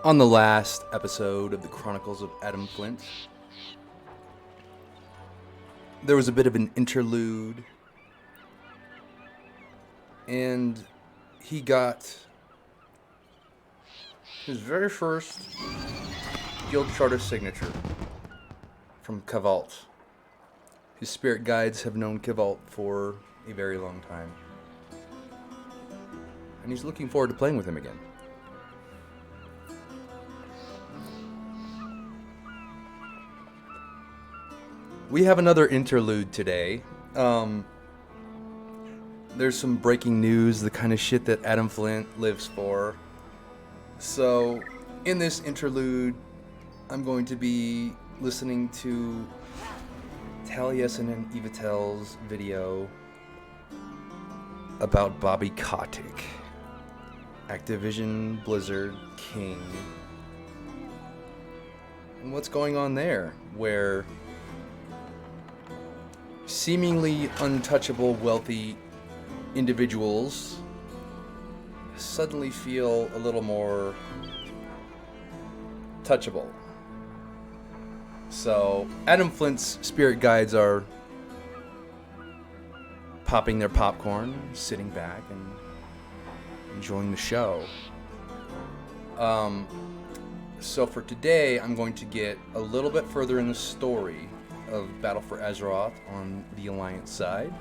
On the last episode of the Chronicles of Adam Flynt, there was a bit of an interlude, and he got his very first Guild Charter signature from Kavalt. His spirit guides have known Kavalt for a very long time, and he's looking forward to playing with him again. We have another interlude today. There's some breaking news, the kind of shit that Adam Flynt lives for. So, in this interlude, I'm going to be listening to Taliesin and Evitel's video about Bobby Kotick, Activision Blizzard King. And what's going on there, where seemingly untouchable wealthy individuals suddenly feel a little more touchable. So Adam Flynt's spirit guides are popping their popcorn, sitting back and enjoying the show. So for today, I'm going to get a little bit further in the story of Battle for Azeroth on the Alliance side.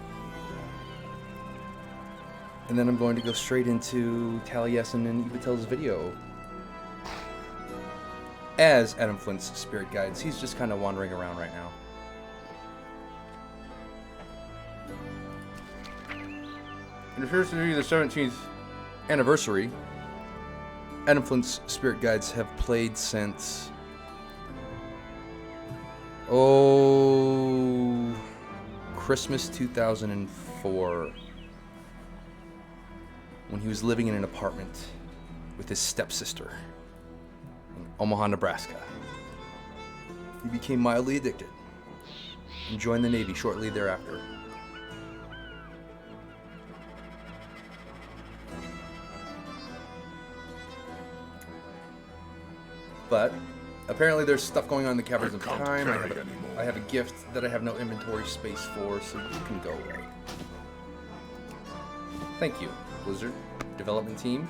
And then I'm going to go straight into Taliesin and Evitel's video. As Adam Flynt's spirit guides, he's just kind of wandering around right now. It appears to be the 17th anniversary. Adam Flynt's spirit guides have played since Christmas 2004, when he was living in an apartment with his stepsister in Omaha, Nebraska. He became mildly addicted and joined the Navy shortly thereafter. But apparently there's stuff going on in the Caverns of Time. I have a gift that I have no inventory space for, so you can go away. Thank you, Blizzard development team.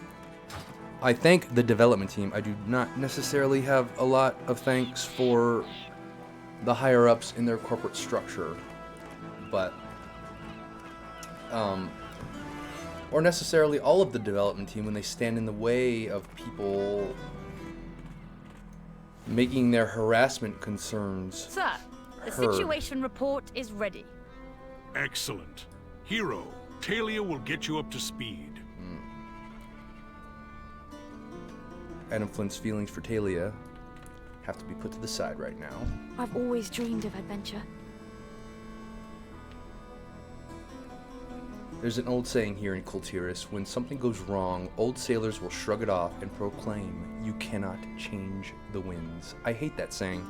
I thank the development team. I do not necessarily have a lot of thanks for the higher-ups in their corporate structure, but or necessarily all of the development team when they stand in the way of people making their harassment concerns Sir, the heard. situation report is ready. Excellent. Hero, Talia will get you up to speed. Adam Flynt's feelings for Talia have to be put to the side right now. I've always dreamed of adventure. There's an old saying here in Kultiris: when something goes wrong, old sailors will shrug it off and proclaim, "You cannot change the winds." I hate that saying.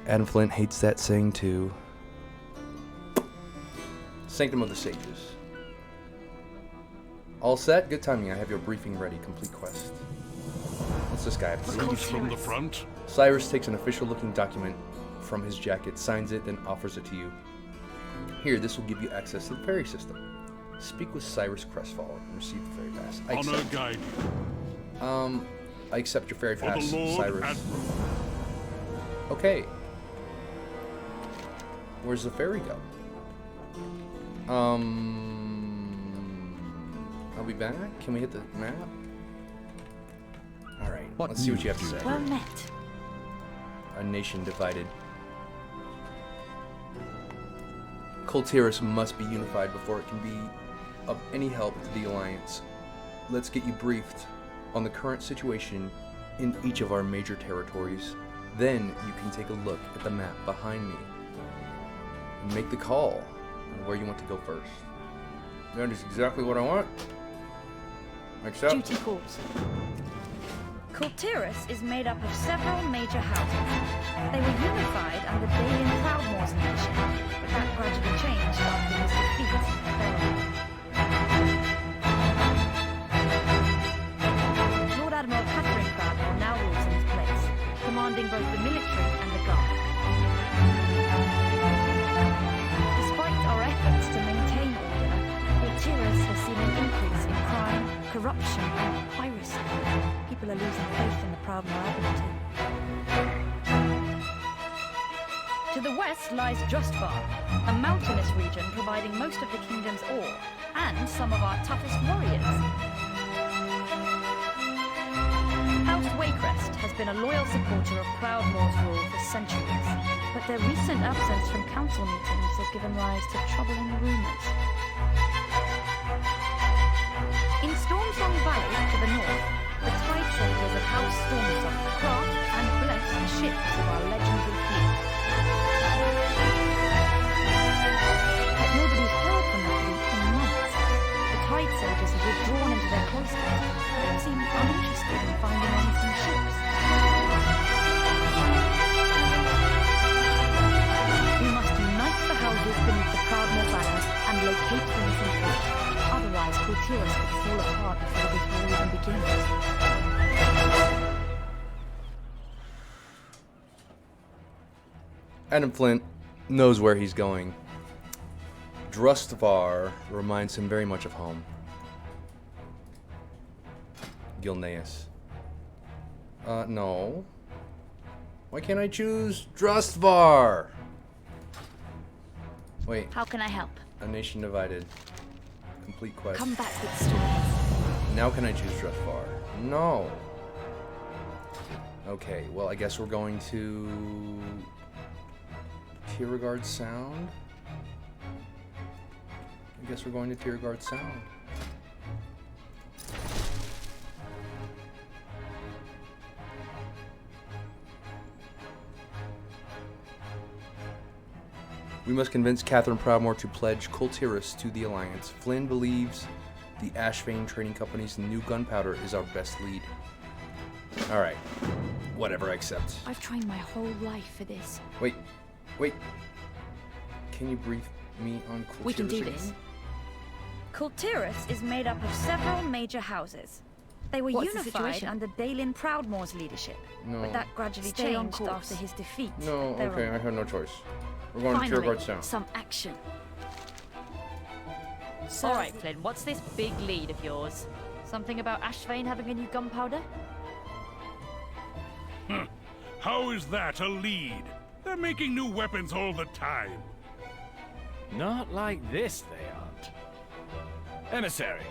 Adam Flynt hates that saying too. Sanctum of the Sages. All set? Good timing. I have your briefing ready. Complete quest. What's this guy have to say? Greetings from the front. Cyrus takes an official-looking document from his jacket, signs it, then offers it to you. Here, this will give you access to the ferry system. Speak with Cyrus Crestfall and receive the ferry pass. Honor guide you. I accept your ferry For pass, the Lord Cyrus. Admiral. Okay. Where's the ferry go? I'll be back. Can we hit the map? Alright, let's see what you have to say. Well met. A nation divided. Kultiris must be unified before it can be of any help to the Alliance. Let's get you briefed on the current situation in each of our major territories. Then you can take a look at the map behind me and make the call on where you want to go first. That is exactly what I want. Accept. Duty calls. Kultiris is made up of several major houses. They were unified under Dalian Proudmoore's leadership, but that gradually changed after his defeat at Lord Admiral corruption and piracy. People are losing faith in the Proudmoore ability. To the west lies Justvar, a mountainous region providing most of the kingdom's ore and some of our toughest warriors. House Waycrest has been a loyal supporter of Proudmoore's rule for centuries, but their recent absence from council meetings has given rise to troubling rumours. In Stormsong Valley to the north, the tide soldiers of House Stormsong craft and bless the ships of our legendary fleet. But nobody's heard from the fleet in months. The tide soldiers have withdrawn into their cloisters and seem uninterested in finding unseen ships. We must unite the houses beneath the Proudmoore banners and locate the missing fleet. Otherwise, Kultiras will fall apart before this war even begins. Adam Flynt knows where he's going. Drustvar reminds him very much of home. Gilneas. No. Why can't I choose Drustvar? Wait. How can I help? A nation divided. Complete quest. Come back with stories. Now can I choose Drustvar? No. Okay, well I guess we're going to Tiergard Sound? I guess we're going to Tiergard Sound. We must convince Catherine Proudmoore to pledge Kultiras to the Alliance. Flynn believes the Ashvane Trading Company's new gunpowder is our best lead. Alright. Whatever, I accept. I've trained my whole life for this. Wait. Can you brief me on Kultiras? We can do again? this. Kultiras is made up of several major houses. They were unified under Dalin Proudmoore's leadership, but that gradually changed after his defeat. No, okay, I have no choice. We're going to Tiergard Sound. Some action. All right, Flynn, what's this big lead of yours? Something about Ashvane having a new gunpowder? How is that a lead? They're making new weapons all the time. Not like this, they aren't. Emissary,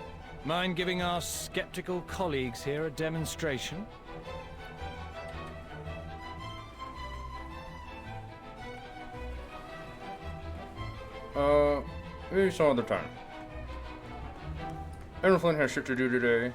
mind giving our skeptical colleagues here a demonstration? Maybe some other time. Adam Flynt has shit to do today.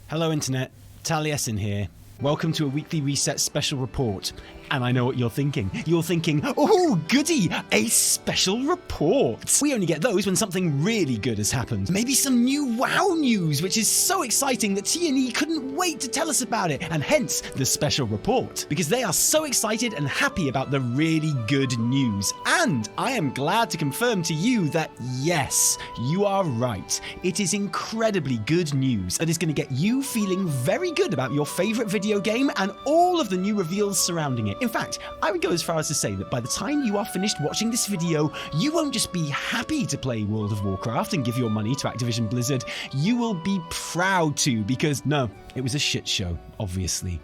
Hello Internet, Taliesin here. Welcome to a weekly reset special report. And I know what you're thinking. You're thinking, oh goody, a special report. We only get those when something really good has happened. Maybe some new WoW news, which is so exciting that T&E couldn't wait to tell us about it, and hence the special report. Because they are so excited and happy about the really good news. And I am glad to confirm to you that yes, you are right. It is incredibly good news that is going to get you feeling very good about your favorite video game and all of the new reveals surrounding it. In fact, I would go as far as to say that by the time you are finished watching this video, you won't just be happy to play World of Warcraft and give your money to Activision Blizzard, you will be proud to, because no, it was a shit show, obviously.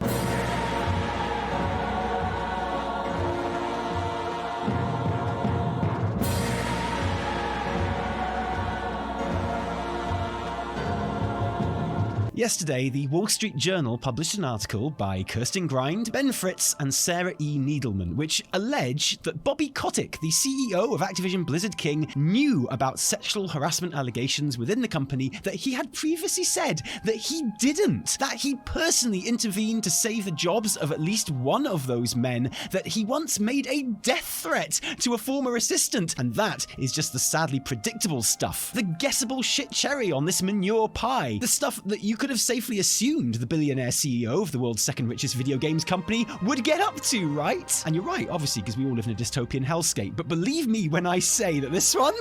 Yesterday, the Wall Street Journal published an article by Kirsten Grind, Ben Fritz, and Sarah E. Needleman, which allege that Bobby Kotick, the CEO of Activision Blizzard King, knew about sexual harassment allegations within the company that he had previously said that he didn't, that he personally intervened to save the jobs of at least one of those men, that he once made a death threat to a former assistant, and that is just the sadly predictable stuff. The guessable shit cherry on this manure pie. The stuff that you could have safely assumed the billionaire CEO of the world's second richest video games company would get up to, right? And you're right, obviously, because we all live in a dystopian hellscape, but believe me when I say that this one,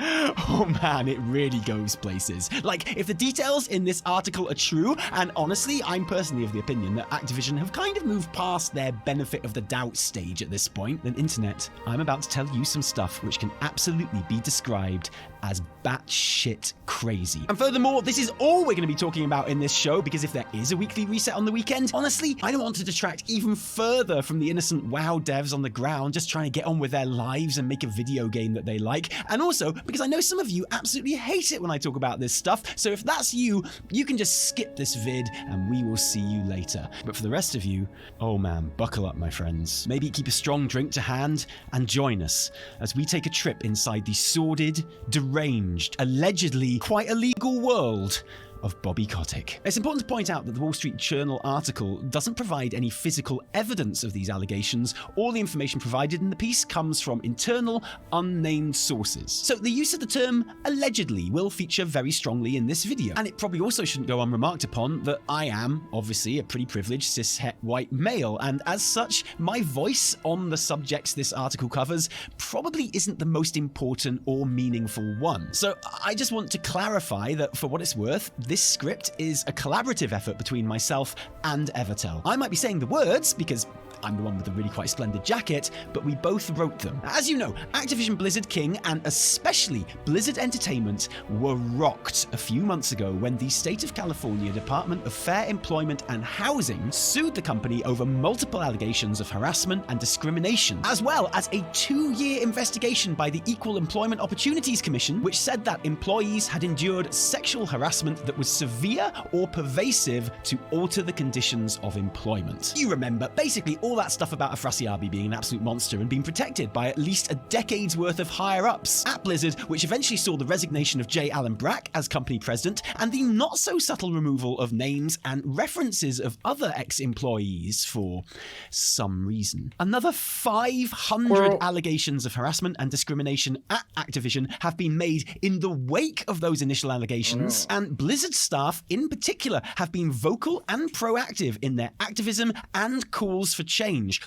Oh man, it really goes places. Like, if the details in this article are true, and honestly, I'm personally of the opinion that Activision have kind of moved past their benefit of the doubt stage at this point, then Internet, I'm about to tell you some stuff which can absolutely be described as batshit crazy. And furthermore, this is all we're going to be talking about in this show, because if there is a weekly reset on the weekend, honestly, I don't want to detract even further from the innocent WoW devs on the ground just trying to get on with their lives and make a video game that they like. And also, because I know some of you absolutely hate it when I talk about this stuff, so if that's you, you can just skip this vid and we will see you later. But for the rest of you, oh man, buckle up, my friends. Maybe keep a strong drink to hand and join us as we take a trip inside the sordid, deranged, allegedly quite illegal world of Bobby Kotick. It's important to point out that the Wall Street Journal article doesn't provide any physical evidence of these allegations. All the information provided in the piece comes from internal, unnamed sources. So the use of the term allegedly will feature very strongly in this video. And it probably also shouldn't go unremarked upon that I am, obviously, a pretty privileged cis-het white male, and as such, my voice on the subjects this article covers probably isn't the most important or meaningful one. So I just want to clarify that, for what it's worth, this script is a collaborative effort between myself and Evertel. I might be saying the words because I'm the one with the really quite splendid jacket, but we both wrote them. As you know, Activision Blizzard King, and especially Blizzard Entertainment, were rocked a few months ago when the State of California Department of Fair Employment and Housing sued the company over multiple allegations of harassment and discrimination, as well as a 2-year investigation by the Equal Employment Opportunities Commission, which said that employees had endured sexual harassment that was severe or pervasive to alter the conditions of employment. You remember, basically, all that stuff about Afrasiabi being an absolute monster and being protected by at least a decade's worth of higher-ups at Blizzard, which eventually saw the resignation of J. Allen Brack as company president, and the not-so-subtle removal of names and references of other ex-employees for some reason. Another 500 allegations of harassment and discrimination at Activision have been made in the wake of those initial allegations, and Blizzard staff in particular have been vocal and proactive in their activism and calls for change.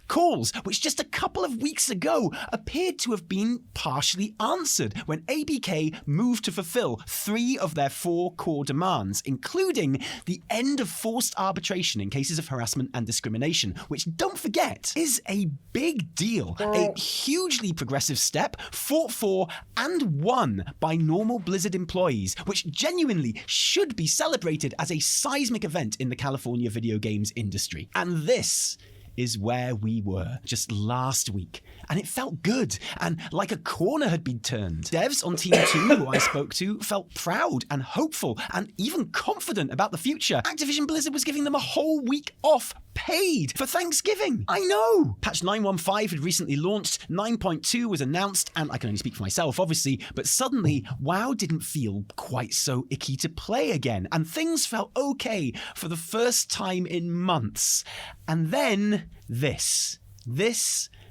Calls which just a couple of weeks ago appeared to have been partially answered when ABK moved to fulfill 3 of their 4 core demands, including the end of forced arbitration in cases of harassment and discrimination, which, don't forget, is a big deal. A hugely progressive step fought for and won by normal Blizzard employees, which genuinely should be celebrated as a seismic event in the California video games industry. And this is where we were just last week, and it felt good and like a corner had been turned. Devs on Team 2 who I spoke to felt proud and hopeful and even confident about the future. Activision Blizzard was giving them a whole week off, paid, for Thanksgiving. I know! Patch 9.15 had recently launched, 9.2 was announced, and I can only speak for myself, obviously, but suddenly, WoW didn't feel quite so icky to play again, and things felt okay for the first time in months. And then this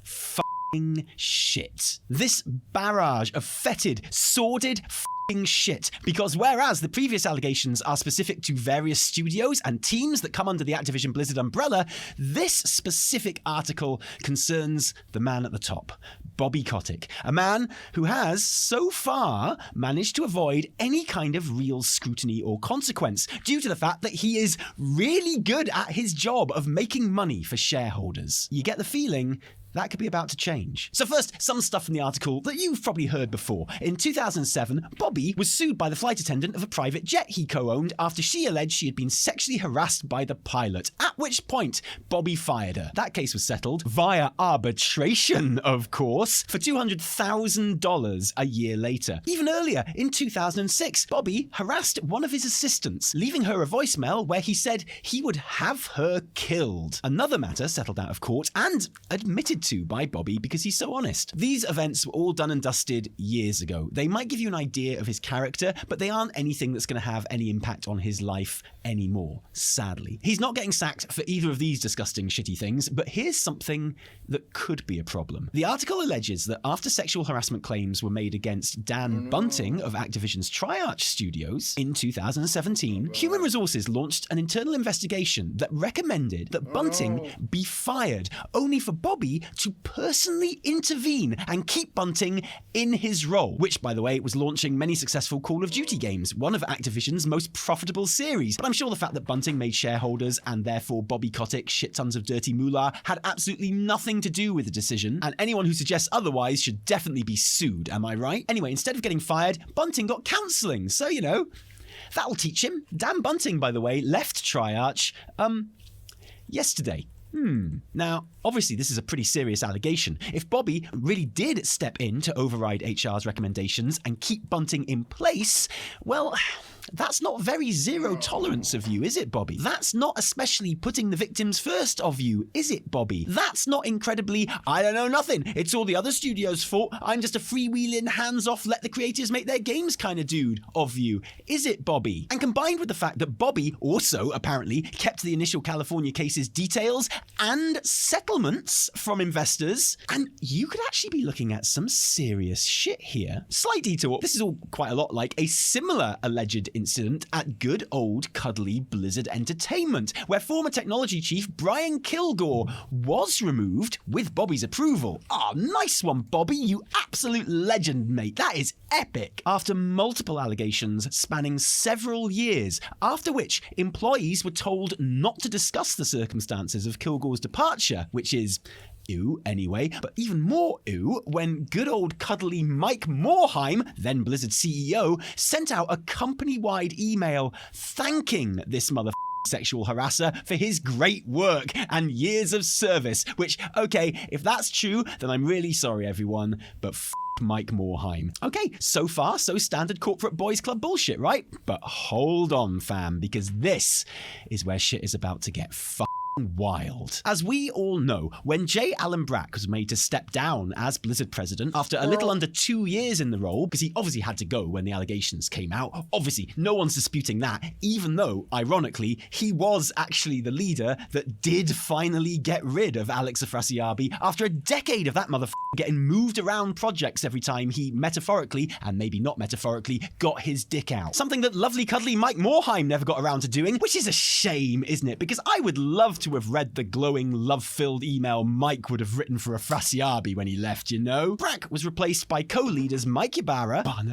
f***ing shit. This barrage of fetid, sordid f***ing shit. Because whereas the previous allegations are specific to various studios and teams that come under the Activision Blizzard umbrella, this specific article concerns the man at the top, Bobby Kotick, a man who has, so far, managed to avoid any kind of real scrutiny or consequence due to the fact that he is really good at his job of making money for shareholders. You get the feeling that could be about to change. So first, some stuff from the article that you've probably heard before. In 2007, Bobby was sued by the flight attendant of a private jet he co-owned after she alleged she had been sexually harassed by the pilot, at which point Bobby fired her. That case was settled via arbitration, of course, for $200,000 a year later. Even earlier, in 2006, Bobby harassed one of his assistants, leaving her a voicemail where he said he would have her killed. Another matter settled out of court and admitted to by Bobby because he's so honest. These events were all done and dusted years ago. They might give you an idea of his character, but they aren't anything that's going to have any impact on his life anymore, sadly. He's not getting sacked for either of these disgusting, shitty things, but here's something that could be a problem. The article alleges that after sexual harassment claims were made against Dan Bunting of Activision's Triarch Studios in 2017, Human Resources launched an internal investigation that recommended that Bunting be fired, only for Bobby to personally intervene and keep Bunting in his role, which, by the way, was launching many successful Call of Duty games, one of Activision's most profitable series. But I'm sure the fact that Bunting made shareholders and therefore Bobby Kotick shit tons of dirty moolah had absolutely nothing to do with the decision, and anyone who suggests otherwise should definitely be sued, am I right? Anyway, instead of getting fired, Bunting got counselling, so, you know, that'll teach him. Dan Bunting, by the way, left Triarch, yesterday. Now, obviously, this is a pretty serious allegation. If Bobby really did step in to override HR's recommendations and keep Bunting in place, well, that's not very zero tolerance of you, is it, Bobby? That's not especially putting the victims first of you, is it, Bobby? That's not incredibly, I don't know nothing, it's all the other studios' fault, I'm just a freewheeling, hands-off, let the creators make their games kind of dude of you, is it, Bobby? And combined with the fact that Bobby also, apparently, kept the initial California case's details and settlements from investors, and you could actually be looking at some serious shit here. Slight detour, this is all quite a lot like a similar alleged incident at good old cuddly Blizzard Entertainment, where former technology chief Brian Kilgore was removed with Bobby's approval. Ah, nice one, Bobby, you absolute legend, mate. That is epic. After multiple allegations spanning several years, after which employees were told not to discuss the circumstances of Kilgore's departure, which is ew anyway, but even more ew when good old cuddly Mike Morhaime, then Blizzard CEO, sent out a company-wide email thanking this sexual harasser for his great work and years of service, which, okay, if that's true, then I'm really sorry, everyone, but Mike Morhaime. Okay, so far, so standard corporate boys club bullshit, right? But hold on, fam, because this is where shit is about to get wild. As we all know, when J. Allen Brack was made to step down as Blizzard president after a little under 2 years in the role, because he obviously had to go when the allegations came out, obviously no one's disputing that, even though, ironically, he was actually the leader that did finally get rid of Alex Afrasiabi after a decade of that getting moved around projects every time he metaphorically, and maybe not metaphorically, got his dick out. Something that lovely cuddly Mike Morhaime never got around to doing, which is a shame, isn't it? Because I would love to have read the glowing, love-filled email Mike would have written for Afrasiabi when he left, you know? Brack was replaced by co-leaders Mike Ybarra, one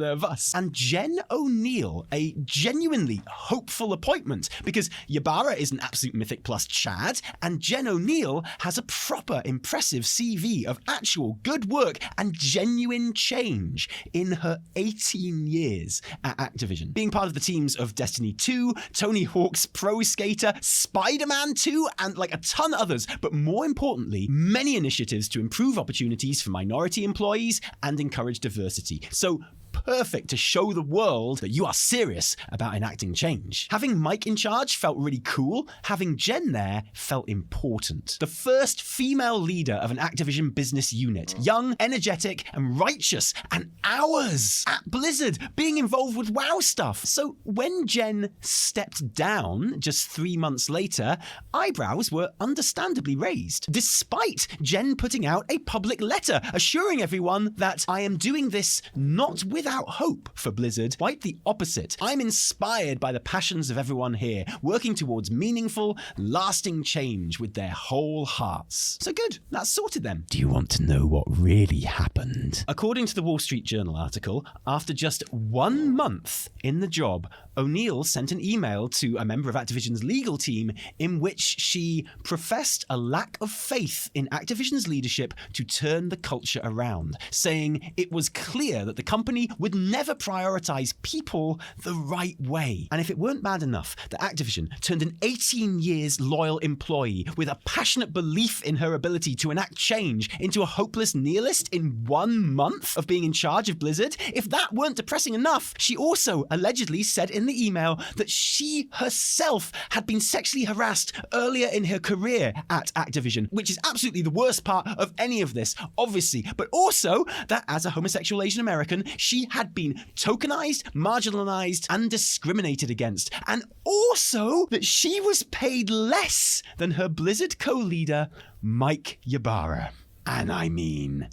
of us, and Jen O'Neill, a genuinely hopeful appointment, because Ybarra is an absolute Mythic Plus Chad, and Jen O'Neill has a proper, impressive CV of actual good work and genuine change in her 18 years at Activision. Being part of the teams of Destiny 2, Tony Hawk's Pro Skater, Spider-Man 2, and like a ton others, but more importantly, many initiatives to improve opportunities for minority employees and encourage diversity. So perfect to show the world that you are serious about enacting change. Having Mike in charge felt really cool. Having Jen there felt important. The first female leader of an Activision business unit. Young, energetic, and righteous, and hours at Blizzard, being involved with WoW stuff. So when Jen stepped down just 3 months later, eyebrows were understandably raised, despite Jen putting out a public letter assuring everyone that I am doing this not without hope for Blizzard, quite the opposite. I'm inspired by the passions of everyone here, working towards meaningful, lasting change with their whole hearts. So good, that's sorted then. Do you want to know what really happened? According to the Wall Street Journal article, after just 1 month in the job, O'Neill sent an email to a member of Activision's legal team in which she professed a lack of faith in Activision's leadership to turn the culture around, saying it was clear that the company would never prioritize people the right way. And if it weren't bad enough that Activision turned an 18 years loyal employee with a passionate belief in her ability to enact change into a hopeless nihilist in 1 month of being in charge of Blizzard, if that weren't depressing enough, she also allegedly said in the email that she herself had been sexually harassed earlier in her career at Activision, which is absolutely the worst part of any of this, obviously, but also that as a homosexual Asian American, she had been tokenized, marginalized, and discriminated against, and also that she was paid less than her Blizzard co-leader, Mike Ybarra. And I mean,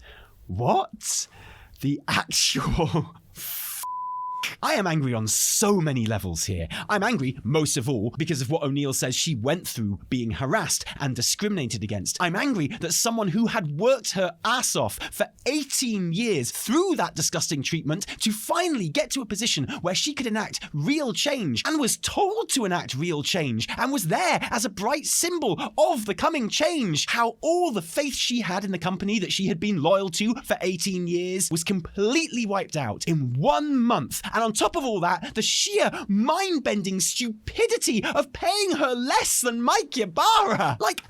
what the actual I am angry on so many levels here. I'm angry, most of all, because of what O'Neill says she went through being harassed and discriminated against. I'm angry that someone who had worked her ass off for 18 years through that disgusting treatment to finally get to a position where she could enact real change and was told to enact real change and was there as a bright symbol of the coming change. How all the faith she had in the company that she had been loyal to for 18 years was completely wiped out in 1 month. And on top of all that, the sheer mind-bending stupidity of paying her less than Mike Ybarra. Like,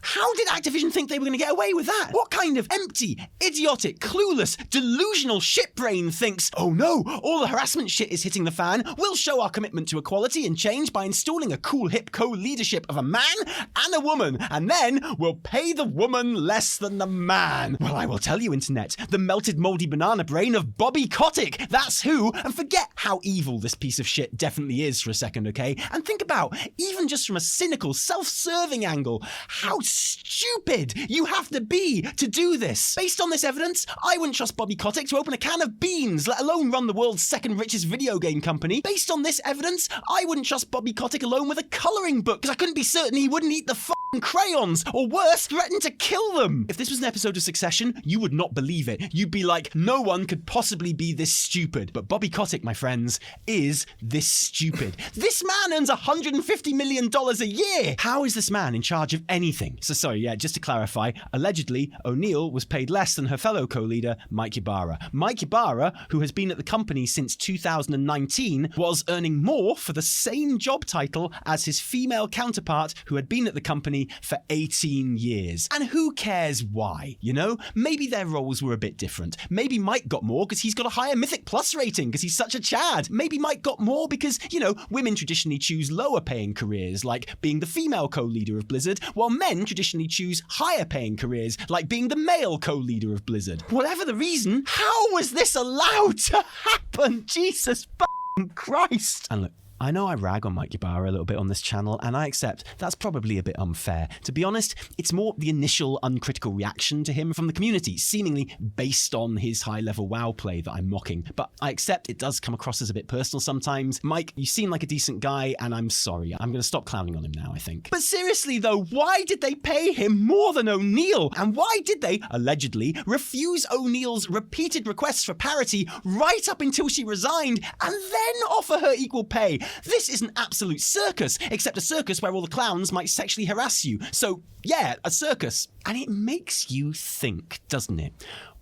how did Activision think they were going to get away with that? What kind of empty, idiotic, clueless, delusional shitbrain thinks, oh no, all the harassment shit is hitting the fan, we'll show our commitment to equality and change by installing a cool hip co-leadership of a man and a woman, and then we'll pay the woman less than the man. Well, I will tell you, Internet, the melted mouldy banana brain of Bobby Kotick, that's who, and forget how evil this piece of shit definitely is for a second, okay? And think about, even just from a cynical, self-serving angle, how stupid you have to be to do this. Based on this evidence, I wouldn't trust Bobby Kotick to open a can of beans, let alone run the world's second richest video game company. Based on this evidence, I wouldn't trust Bobby Kotick alone with a colouring book, because I couldn't be certain he wouldn't eat the f***ing crayons, or worse, threaten to kill them. If this was an episode of Succession, you would not believe it. You'd be like, no one could possibly be this stupid. But Bobby Kotick, my friends, is this stupid. This man earns $150 million a year. How is this man in charge of anything? So sorry, yeah, just to clarify, allegedly, O'Neill was paid less than her fellow co-leader, Mike Ybarra. Mike Ybarra, who has been at the company since 2019, was earning more for the same job title as his female counterpart who had been at the company for 18 years. And who cares why, you know? Maybe their roles were a bit different. Maybe Mike got more because he's got a higher Mythic Plus rating because he's such a Chad. Maybe Mike got more because, you know, women traditionally choose lower paying careers, like being the female co-leader of Blizzard, while men traditionally choose higher paying careers, like being the male co-leader of Blizzard. Whatever the reason, how was this allowed to happen? Jesus f***ing Christ. And look, I know I rag on Mike Ybarra a little bit on this channel, and I accept that's probably a bit unfair. To be honest, it's more the initial uncritical reaction to him from the community, seemingly based on his high-level WoW play that I'm mocking. But I accept it does come across as a bit personal sometimes. Mike, you seem like a decent guy, and I'm sorry. I'm going to stop clowning on him now, I think. But seriously though, why did they pay him more than O'Neill? And why did they, allegedly, refuse O'Neill's repeated requests for parity right up until she resigned, and then offer her equal pay? This is an absolute circus, except a circus where all the clowns might sexually harass you. So, yeah, a circus. And it makes you think, doesn't it?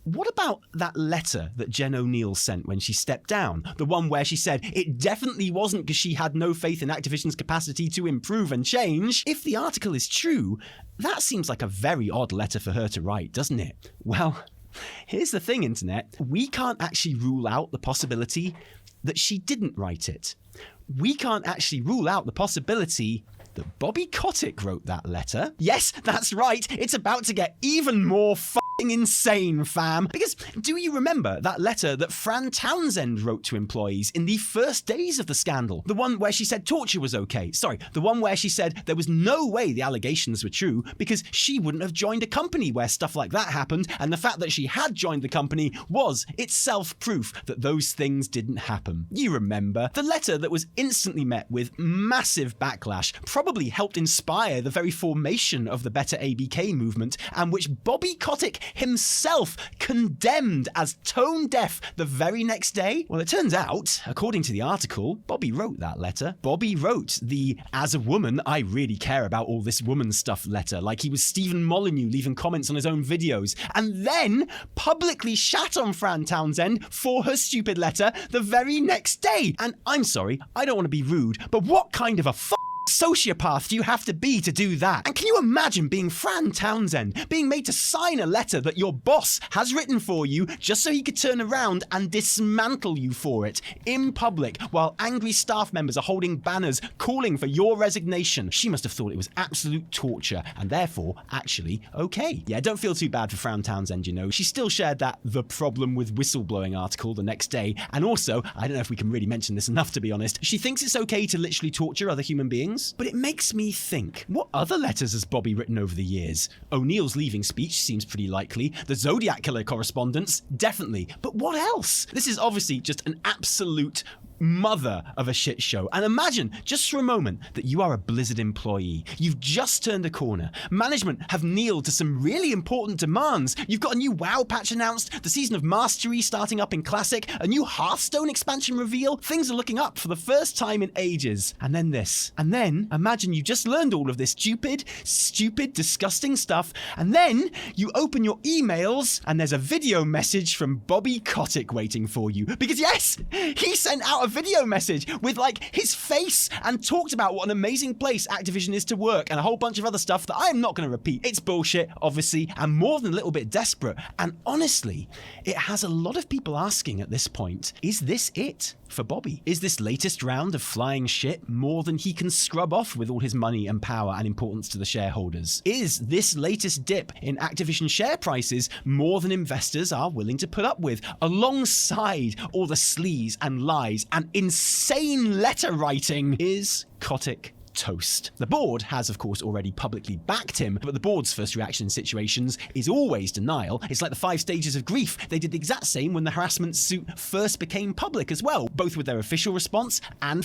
What about that letter that Jen O'Neill sent when she stepped down? The one where she said it definitely wasn't because she had no faith in Activision's capacity to improve and change. If the article is true, that seems like a very odd letter for her to write, doesn't it? Well, here's the thing, Internet. We can't actually rule out the possibility that she didn't write it. We can't actually rule out the possibility that Bobby Kotick wrote that letter. Yes, that's right. It's about to get even more insane, fam. Because do you remember that letter that Fran Townsend wrote to employees in the first days of the scandal? The one where she said torture was okay. Sorry, the one where she said there was no way the allegations were true because she wouldn't have joined a company where stuff like that happened, and the fact that she had joined the company was itself proof that those things didn't happen. You remember the letter that was instantly met with massive backlash, probably helped inspire the very formation of the Better ABK movement, and which Bobby Kotick himself condemned as tone deaf the very next day? Well, it turns out, according to the article, Bobby wrote that letter. Bobby wrote the "as a woman, I really care about all this woman stuff" letter, like he was Stephen Molyneux leaving comments on his own videos, and then publicly shat on Fran Townsend for her stupid letter the very next day. And I'm sorry, I don't want to be rude, but what kind of a sociopath do you have to be to do that? And can you imagine being Fran Townsend, being made to sign a letter that your boss has written for you just so he could turn around and dismantle you for it in public while angry staff members are holding banners calling for your resignation? She must have thought it was absolute torture and therefore actually okay. Yeah, don't feel too bad for Fran Townsend, you know. She still shared that "the problem with whistleblowing" article the next day, and also, I don't know if we can really mention this enough to be honest, she thinks it's okay to literally torture other human beings. things, but it makes me think, what other letters has Bobby written over the years? O'Neill's leaving speech seems pretty likely. The Zodiac Killer correspondence, definitely. But what else? This is obviously just an absolute mother of a shit show. And imagine, just for a moment, that you are a Blizzard employee. You've just turned a corner. Management have kneeled to some really important demands. You've got a new WoW patch announced, the season of Mastery starting up in Classic, a new Hearthstone expansion reveal. Things are looking up for the first time in ages. And then this. And then, imagine you just learned all of this stupid, disgusting stuff, and then you open your emails and there's a video message from Bobby Kotick waiting for you. Because yes, he sent out a video message with like his face and talked about what an amazing place Activision is to work and a whole bunch of other stuff that I am not going to repeat. It's bullshit, obviously, and more than a little bit desperate. And honestly, it has a lot of people asking at this point, is this it for Bobby? Is this latest round of flying shit more than he can scrub off with all his money and power and importance to the shareholders? Is this latest dip in Activision share prices more than investors are willing to put up with, alongside all the sleaze and lies and insane letter writing? Is Kotick toast? The board has, of course, already publicly backed him, but the board's first reaction in situations is always denial. It's like the 5 stages of grief. They did the exact same when the harassment suit first became public as well, both with their official response and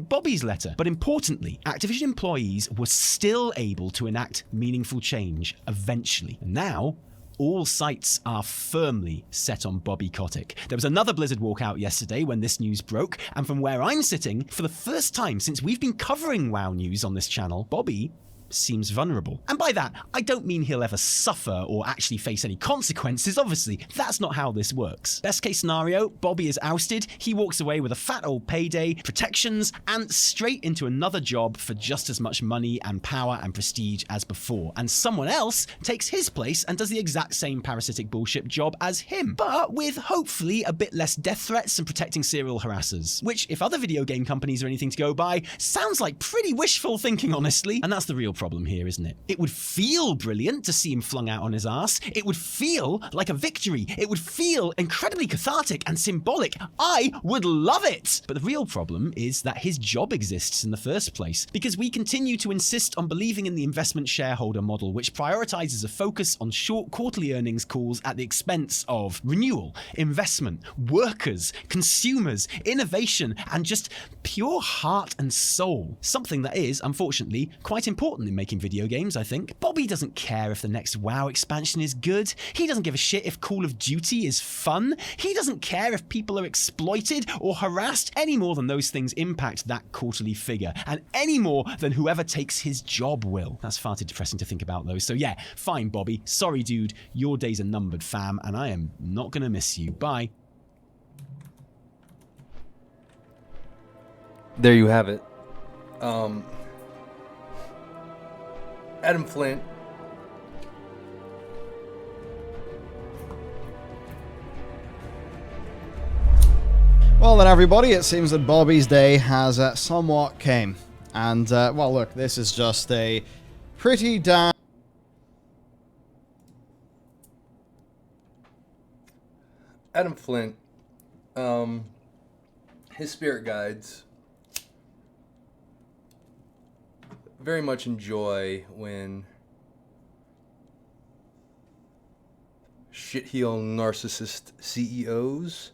Bobby's letter. But importantly, Activision employees were still able to enact meaningful change eventually. And now, all sights are firmly set on Bobby Kotick. There was another Blizzard walkout yesterday when this news broke, and from where I'm sitting, for the first time since we've been covering WoW news on this channel, Bobby seems vulnerable. And by that, I don't mean he'll ever suffer or actually face any consequences. Obviously, that's not how this works. Best case scenario, Bobby is ousted, he walks away with a fat old payday, protections, and straight into another job for just as much money and power and prestige as before. And someone else takes his place and does the exact same parasitic bullshit job as him, but with hopefully a bit less death threats and protecting serial harassers. Which, if other video game companies are anything to go by, sounds like pretty wishful thinking, honestly. And that's the real problem here, isn't it? It would feel brilliant to see him flung out on his ass. It would feel like a victory. It would feel incredibly cathartic and symbolic. I would love it! But the real problem is that his job exists in the first place, because we continue to insist on believing in the investment shareholder model, which prioritizes a focus on short quarterly earnings calls at the expense of renewal, investment, workers, consumers, innovation, and just pure heart and soul. Something that is, unfortunately, quite important in making video games, I think. Bobby doesn't care if the next WoW expansion is good. He doesn't give a shit if Call of Duty is fun. He doesn't care if people are exploited or harassed any more than those things impact that quarterly figure, and any more than whoever takes his job will. That's far too depressing to think about, though. So yeah, fine, Bobby. Sorry, dude. Your days are numbered, fam, and I am not gonna miss you. Bye. There you have it. Adam Flynt. Well then, everybody, it seems that Bobby's day has somewhat came. And, well, look, this is just a pretty damn... Adam Flynt, his spirit guides very much enjoy when shitheel narcissist CEOs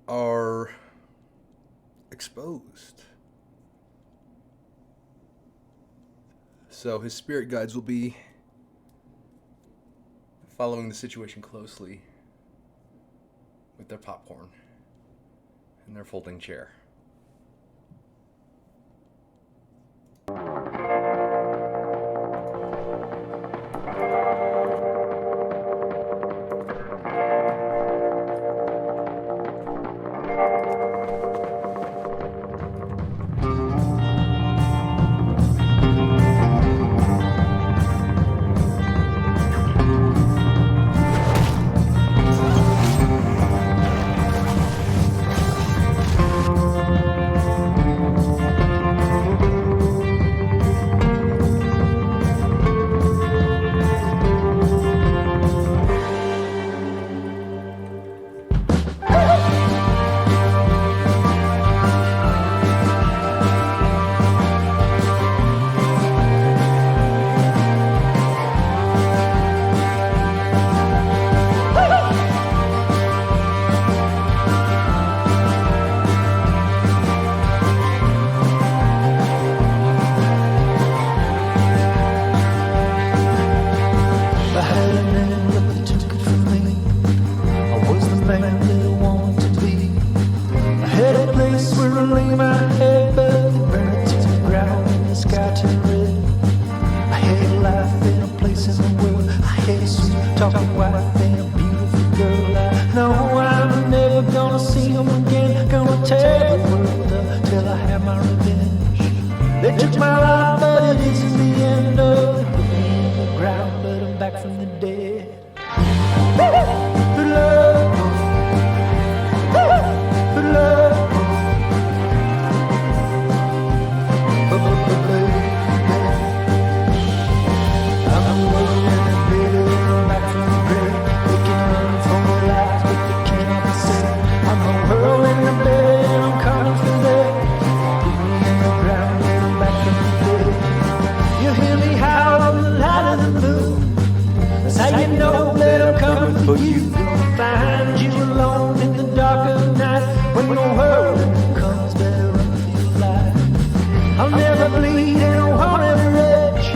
are exposed. So his spirit guides will be following the situation closely with their popcorn and their folding chair. life, but it isn't the end of it. Put me in the ground, but I'm back from the dead. Good luck. Good luck. I'm rolling, baby, I'm back from the grave. They can run for their lives, but they can't help me say I'm a whirl in the bed, and I'm coming from there. Put me in the ground, and I'm back from the dead. You hear me howl on the light of the moon. That's how you know that I'm coming for you. Gonna find you alone in the dark of the night. When the world comes, better run for your life. I'll never bleed and I won't ever retch.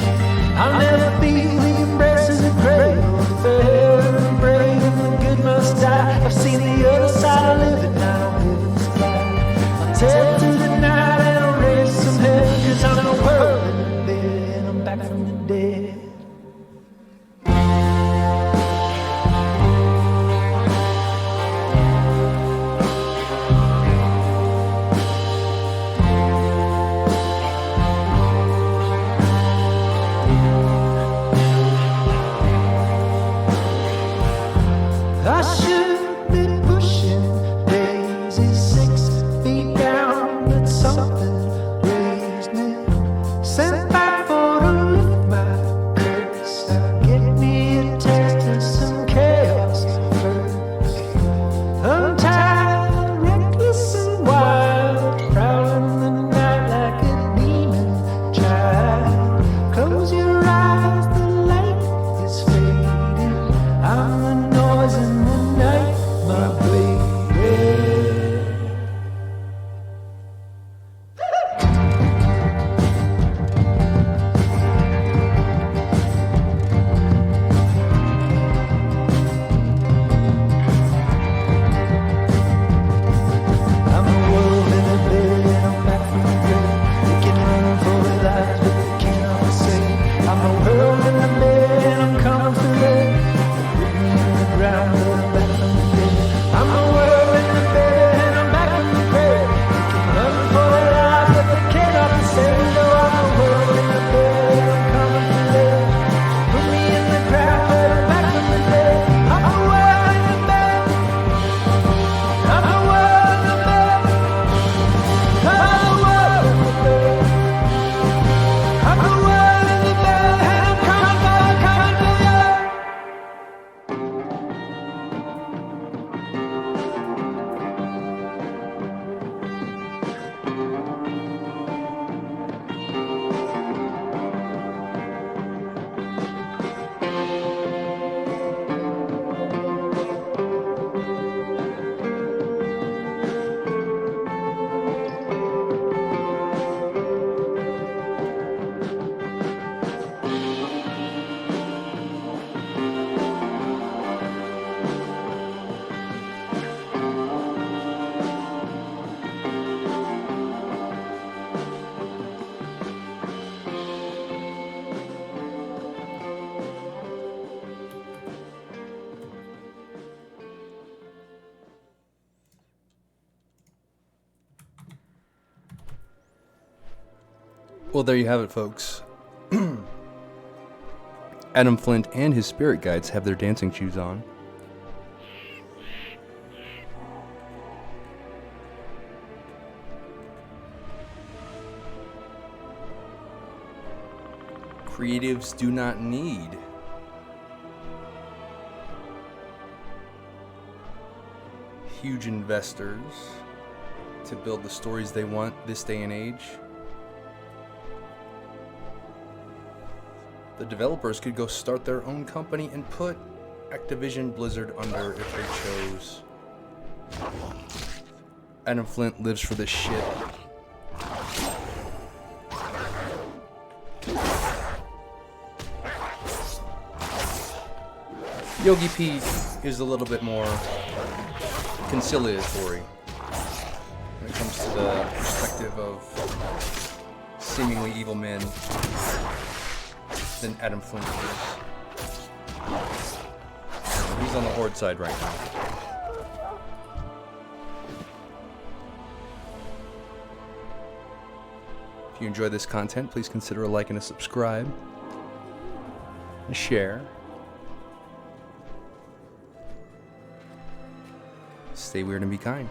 I'll never feel the embraces of grave. The fair and brave and the good must die. I've seen the other side of living, now heaven's fly. I'll tear through the night and I'll raise some hell. 'Cause I'm a world in the bed and I'm back from the dead. I should be pushing daisies 6 feet down, but something raised me. Sent back for to lift my curse. Get me a taste of some chaos first. Untied, reckless and wild, prowling the night like a demon child. Close your eyes, the light is fading. I'm the noise in the night, my baby. I'm a wolf in a bed and I'm back from the grave. They can run for their lives, but they can't always save. I'm a wolf in the bed and I'm coming for them. Put me in the ground, but I'm back from the dead. I'm a wolf in the bed and I'm back from the grave. They can run for their lives, but they can't always save. No, I'm a wolf in the bed and I'm coming for them. Put me in the ground, but I'm back from the dead. I'm a wolf in the bed. I'm a wolf in the bed. I'm a wolf in the bed. I'm a wolf in the bed and I'm coming for you. Well, there you have it, folks. Adam Flynt and his spirit guides have their dancing shoes on. Creatives do not need huge investors to build the stories they want this day and age. The developers could go start their own company and put Activision Blizzard under if they chose. Adam Flynt lives for this shit. Yogi P is a little bit more conciliatory when it comes to the perspective of seemingly evil men than Adam Flynt is. He's on the Horde side right now. If If you enjoy this content, please consider a like and a subscribe. A share. Stay weird and be kind.